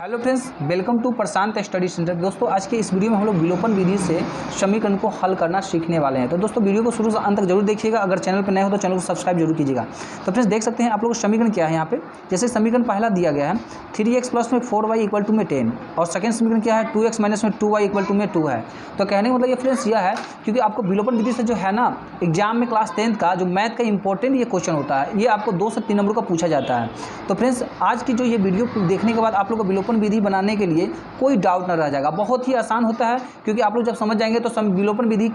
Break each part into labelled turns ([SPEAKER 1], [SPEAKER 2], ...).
[SPEAKER 1] Hello friends, welcome to Prashant study centre. दोस्तों, आज के इस वीडियो में हम लोग विलोपन विधि से समीकरण को हल करना सीखने वाले हैं। तो दोस्तों, वीडियो को शुरू से अंत तक जरूर देखिएगा। अगर चैनल पर नए हो तो चैनल को सब्सक्राइब जरूर कीजिएगा। तो फ्रेंड्स, देख सकते हैं आप लोग समीकरण क्या है यहाँ पे। जैसे समीकरण पहला दिया गया है 3x प्लस में 4y इक्वल टू में 10, और सेकंड समीकरण क्या है 2x माइनस में 2y इक्वल टू में 2 है। तो कहने का मतलब ये फ्रेंड्स यह है, क्योंकि आपको विलोपन विधि से जो है ना, एग्जाम में क्लास 10th का जो मैथ का इंपॉर्टेंट ये क्वेश्चन होता है, ये आपको 2 से 3 नंबर का पूछा जाता है। तो फ्रेंड्स, आज की जो ये वीडियो देखने के बाद आप लोग को विलोपन विधि बनाने के लिए कोई डाउट न रह जाएगा। बहुत ही आसान होता है, क्योंकि आप लोग जब समझ जाएंगे तो विलोपन विधि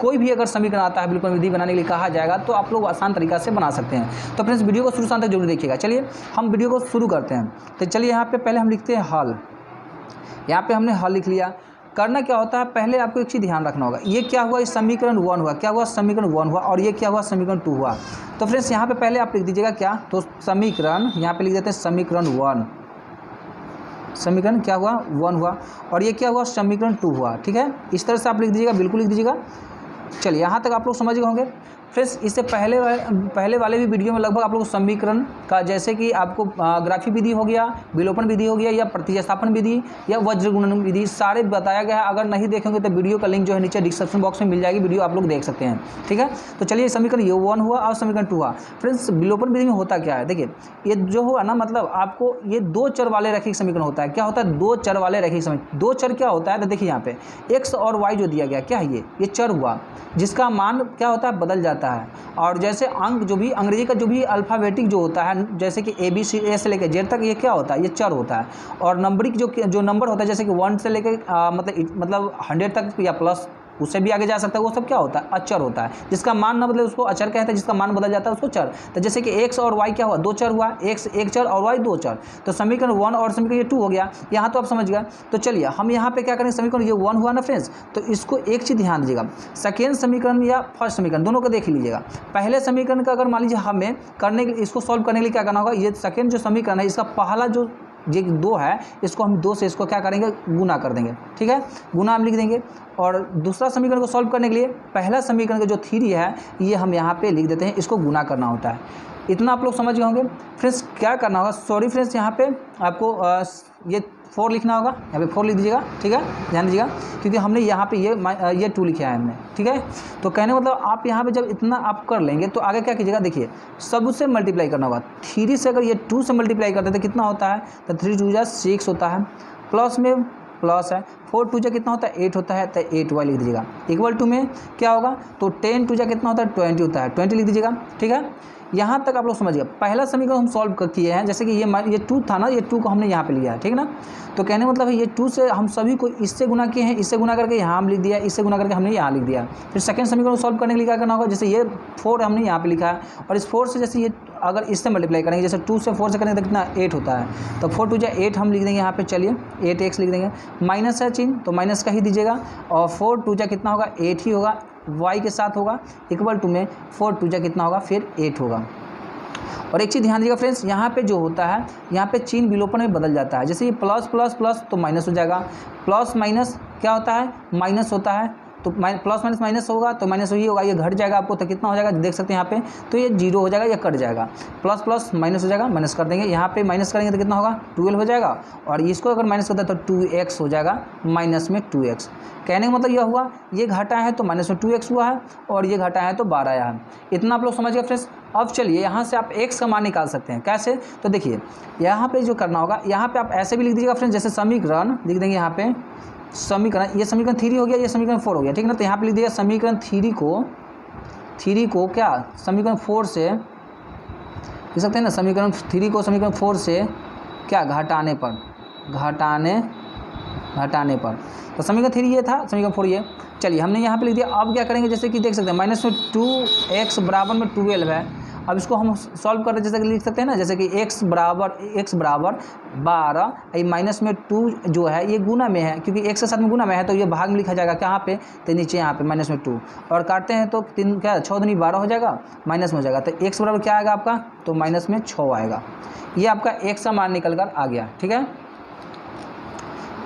[SPEAKER 1] कोई भी अगर समीकरण आता है विलोपन विधि बनाने के लिए कहा जाएगा तो आप लोग आसान तरीका से बना सकते हैं। तो फ्रेंड्स, वीडियो को शुरू से अंत तक जरूर देखिएगा। चलिए हम वीडियो को शुरू करते हैं। तो चलिए यहाँ पे पहले हम लिखते हैं हल। यहाँ पे हमने हल लिख लिया। करना क्या होता है, पहले आपको एक चीज़ ध्यान रखना होगा। ये क्या हुआ, इस समीकरण 1 हुआ, क्या हुआ समीकरण 1 हुआ, और ये क्या हुआ समीकरण 2 हुआ। तो फ्रेंड्स, यहाँ पे पहले आप लिख दीजिएगा क्या, तो समीकरण यहाँ पे लिख देते हैं समीकरण 1, समीकरण क्या हुआ 1 हुआ, और ये क्या हुआ समीकरण 2 हुआ। ठीक है, इस तरह से आप लिख दीजिएगा, बिल्कुल लिख दीजिएगा। चलिए यहाँ तक आप लोग समझ गए होंगे। फ्रेंड्स, इससे पहले वाले भी वीडियो में लगभग आप लोग समीकरण का, जैसे कि आपको ग्राफी विधि हो गया, विलोपन विधि हो गया, या प्रतिस्थापन विधि, या वज्र गुणन विधि, सारे बताया गया है। अगर नहीं देखेंगे तो वीडियो का लिंक जो है नीचे डिस्क्रिप्शन बॉक्स में मिल जाएगी, वीडियो आप लोग देख सकते हैं। ठीक है, तो चलिए समीकरण ये 1 हुआ और समीकरण 2 हुआ। फ्रेंड्स, विलोपन विधि में होता क्या है, देखिए ये जो हुआ ना, मतलब आपको ये 2 चर वाले रैखिक समीकरण होता है। क्या होता है, 2 चर वाले रैखिक समीकरण। 2 चर क्या होता है, तो देखिए यहाँ पे x और y जो दिया गया, क्या है ये चर हुआ, जिसका मान क्या होता है बदल जाता है। और जैसे अंक जो भी अंग्रेजी का जो भी अल्फ़ाबेटिक जो होता है, जैसे कि ABCD से लेकर Z तक, ये क्या होता है, ये चर होता है। और नंबरिक जो नंबर होता है, जैसे कि 1 से लेकर मतलब 100 तक या प्लस उससे भी आगे जा सकता है, वो सब क्या होता है अचर होता है। जिसका मान ना बदले उसको अचर कहते हैं, जिसका मान बदल जाता है उसको चर। तो जैसे कि x और y क्या हुआ, 2 चर हुआ, x 1 चर और y 2 चर। तो समीकरण 1 और समीकरण ये 2 हो गया। यहाँ तो आप समझ गए। तो चलिए हम यहाँ पे क्या करेंगे, समीकरण ये 1 हुआ ना फ्रेंड्स, तो इसको एक चीज़ ध्यान दीजिएगा, सेकेंड समीकरण या फर्स्ट समीकरण दोनों को देख लीजिएगा। पहले समीकरण का अगर मान लीजिए हमें करने के लिए, इसको सॉल्व करने के लिए क्या करना होगा, ये सेकेंड जो समीकरण है इसका पहला जो ये 2 है, इसको हम 2 से इसको क्या करेंगे गुना कर देंगे। ठीक है, गुना हम लिख देंगे। और दूसरा समीकरण को सॉल्व करने के लिए पहला समीकरण का जो 3 है ये हम यहाँ पे लिख देते हैं, इसको गुना करना होता है। इतना आप लोग समझ गए होंगे। फ्रेंड्स, क्या करना होगा, सॉरी फ्रेंड्स, यहाँ पे आपको ये 4 लिखना होगा, यहाँ पे 4 लिख दीजिएगा। ठीक है, ध्यान दीजिएगा, क्योंकि हमने यहाँ पे ये 2 लिखा है हमने। ठीक है, तो कहने मतलब आप यहाँ पे जब इतना आप कर लेंगे तो आगे क्या कीजिएगा, देखिए सबसे मल्टीप्लाई करना होगा। 3 से अगर ये 2 से मल्टीप्लाई करते तो कितना होता है, तो 3 2 6 होता है, प्लस में प्लस है, 4 2 कितना होता है 8 होता है, तो 8y लिख दीजिएगा। इक्वल टू में क्या होगा, तो 10 2 कितना होता है 20 होता है, 20 लिख दीजिएगा। ठीक है, यहाँ तक आप लोग समझिए। पहला समीकरण हम सॉल्व किए हैं, जैसे कि ये 2 था ना, ये 2 को हमने यहाँ पे लिया है। ठीक है ना, तो कहने मतलब है ये 2 से हम सभी को इससे गुना किए हैं, इससे गुना करके यहाँ हम लिख दिया, इससे गुना करके हमने यहाँ लिख दिया। फिर सेकंड समीकरण को सॉल्व करने के लिए क्या करना होगा, जैसे ये 4 हमने यहाँ पे लिखा है, और इस 4 से जैसे ये अगर इससे मल्टीप्लाई करेंगे, जैसे 2 से 4 से करेंगे तो कितना 8 होता है, तो 4 2 8 हम लिख देंगे यहाँ पे। चलिए 8x लिख देंगे, माइनस है चिन्ह तो माइनस का ही दीजिएगा, और 4 2 कितना होगा 8 ही होगा, y के साथ होगा, इक्वल टू में 4 2 कितना होगा फिर 8 होगा। और एक चीज़ ध्यान दीजिएगा फ्रेंड्स, यहाँ पे जो होता है, यहाँ पे चिन्ह विलोपन में बदल जाता है। जैसे ये प्लस प्लस प्लस तो माइनस हो जाएगा, प्लस माइनस क्या होता है माइनस होता है, तो प्लस माइनस माइनस होगा तो माइनस ही होगा, ये घट जाएगा आपको, तो कितना हो जाएगा देख सकते हैं यहाँ पे, तो ये 0 हो जाएगा, ये कट जाएगा। प्लस प्लस माइनस हो जाएगा, माइनस कर देंगे, यहाँ पे माइनस करेंगे तो कितना होगा 12 हो जाएगा, और इसको अगर माइनस करता है तो 2x हो जाएगा, माइनस में 2x। कहने का मतलब यह हुआ, ये घटा है तो माइनस में 2x हुआ है, और ये घटा है तो 12 आया है। इतना आप लोग समझ गए फ्रेंड्स। अब चलिए यहाँ से आप x का मान निकाल सकते हैं, कैसे, तो देखिए यहाँ पे जो करना होगा, यहाँ पे आप ऐसे भी लिख दीजिएगा फ्रेंड्स, जैसे समीकरण लिख देंगे यहाँ पे, समीकरण ये समीकरण 3 हो गया, ये समीकरण 4 हो गया। ठीक है ना, तो यहाँ पे लिख दिया समीकरण 3 को क्या समीकरण 4 से लिख सकते हैं ना, समीकरण 3 को समीकरण 4 से क्या घटाने पर, तो समीकरण 3 ये था, समीकरण 4 ये। चलिए हमने यहाँ पे लिख दिया। अब क्या करेंगे, जैसे कि देख सकते हैं माइनस में 2x बराबर में 12 है। अब इसको हम सॉल्व करते जैसे कि लिख सकते हैं ना, जैसे कि x बराबर 12, ये माइनस में 2 जो है ये गुना में है, क्योंकि x के साथ में गुना में है तो ये भाग में लिखा जाएगा कहाँ पे, तो नीचे यहाँ पे माइनस में 2, और काटते हैं तो 3 क्या 6 दूनी 12 हो जाएगा, माइनस में हो जाएगा, तो x बराबर क्या आएगा आपका, तो माइनस में 6 आएगा। ये आपका x का मान निकल कर आ गया। ठीक है,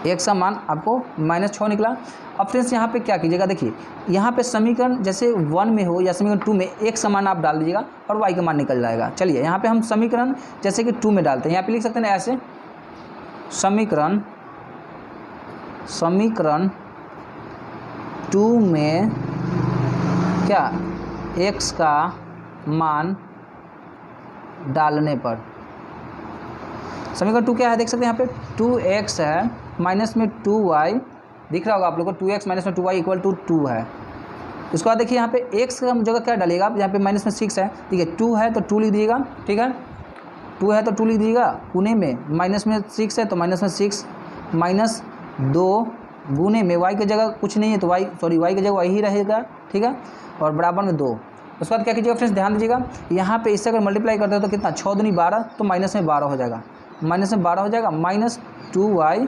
[SPEAKER 1] x का मान आपको -6 निकला। अब फ्रेंड्स यहाँ पे क्या कीजिएगा, देखिए यहाँ पे समीकरण जैसे 1 में हो या समीकरण 2 में x का मान आप डाल दीजिएगा और y का मान निकल जाएगा। चलिए यहाँ पे हम समीकरण जैसे कि 2 में डालते हैं, यहाँ पे लिख सकते हैं ऐसे, समीकरण 2 में क्या x का मान डालने पर, समीकरण 2 क्या है देख सकते हैं यहाँ पे 2x है माइनस में 2y, दिख रहा होगा आप लोग को 2x माइनस में 2y इक्वल टू 2 है। उसके बाद देखिए यहाँ पे x का जगह क्या डालिएगा आप, यहाँ पे माइनस में 6 है, ठीक है 2 है तो 2 लिख दीजिएगा, ठीक है 2 है तो 2 लिख दीजिएगा, गुने में माइनस में 6 है तो माइनस में 6 माइनस 2 गुने में y की जगह कुछ नहीं है तो y की जगह y ही रहेगा, ठीक है और बराबर में 2। उसके बाद क्या कीजिएगा फ्रेंड्स ध्यान दीजिएगा, यहाँ पे इससे अगर मल्टीप्लाई करते हो तो कितना 6 दूनी 12 तो माइनस में 12 हो जाएगा, माइनस 2y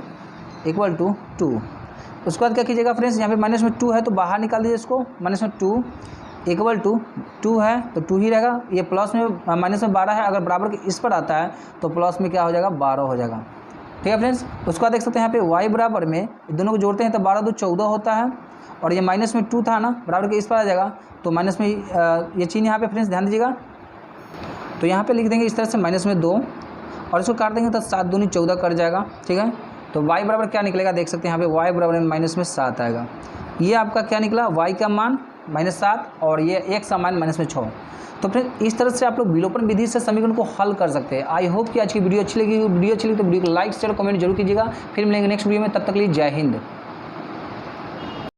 [SPEAKER 1] इक्वल टू 2। उसके बाद क्या कीजिएगा फ्रेंड्स, यहाँ पे माइनस में 2 है तो बाहर निकाल दीजिए इसको, माइनस में 2 इक्वल टू 2 है तो 2 ही रहेगा, ये प्लस में माइनस में 12 है, अगर बराबर के इस पर आता है तो प्लस में क्या हो जाएगा 12 हो जाएगा, ठीक है फ्रेंड्स। उसके बाद देख सकते हैं यहाँ पे y बराबर में दोनों को जोड़ते हैं तो 12 2 14 होता है, और ये माइनस में 2 था ना, बराबर के इस पर आ जाएगा तो माइनस में ये चिन्ह यहाँ पे फ्रेंड्स ध्यान दीजिएगा, तो यहाँ पे लिख देंगे इस तरह से माइनस में 2 और इसको काट देंगे तो 7 दूनी 14 कर जाएगा, ठीक है। तो y बराबर क्या निकलेगा देख सकते हैं यहाँ पे y बराबर में माइनस में 7 आएगा। ये आपका क्या निकला y का मान -7 और ये x का मान -6। तो फिर इस तरह से आप लोग विलोपन विधि से समीकरण को हल कर सकते हैं। आई होप कि आज की वीडियो अच्छी लगी तो वीडियो को लाइक शेयर कमेंट जरूर कीजिएगा। फिर मिलेंगे नेक्स्ट वीडियो में, तब तक के लिए जय हिंद।